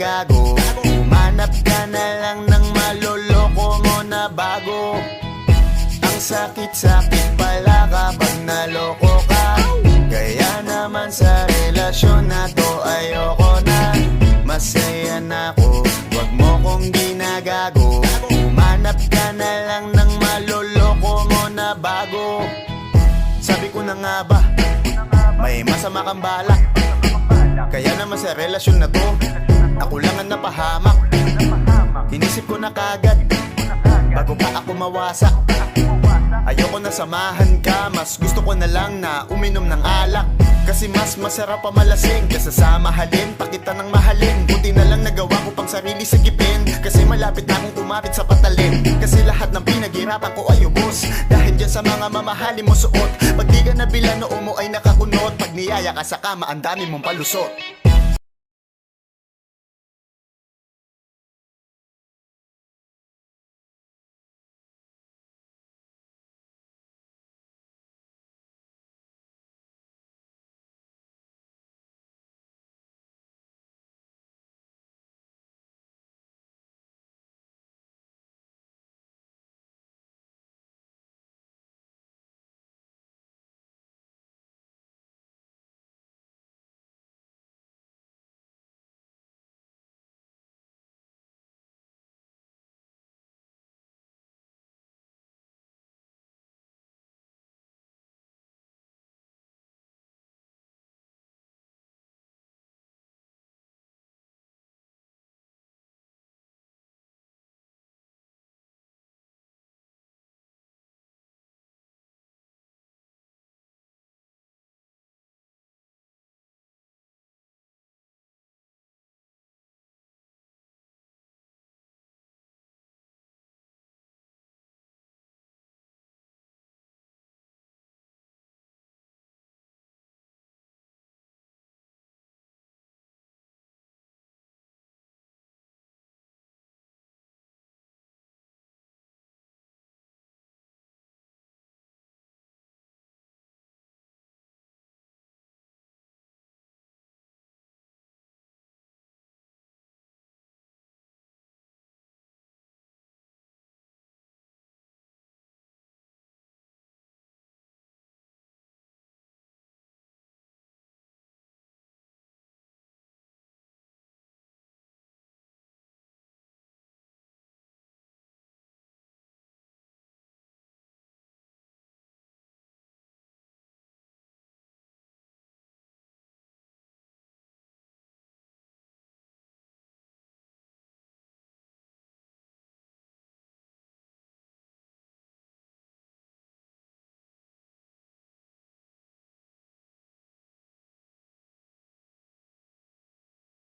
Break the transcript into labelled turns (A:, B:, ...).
A: ginagago. Humanap ka na lang ng maloloko mo na bago. Ang sakit-sakit pala kapag naloko ka. Kaya naman sa relasyon na to ayoko na. Masaya na ako, wag mo kong ginagago. Humanap ka na lang ng maloloko mo na bago. Sabi ko na nga ba, may masama kang balak. Kaya naman sa relasyon na to, ako lang ang napahamak. Inisip ko na kagad, bago pa ako mawasak. Ayoko na samahan ka, mas gusto ko na lang na uminom ng alak. Kasi mas masarap pa malasing kesa sa mahalin, pakita ng mahalin. Buti na lang nagawa ko pang sarili sigipin, kasi malapit na akong kumapit sa patalim. Kasi lahat ng pinaghirapan ko ay ubos, dahil dyan sa mga mamahalin mo suot. Pag di ka nabila noo mo ay nakakunot, pag niyaya ka sa kama ang dami mong palusot.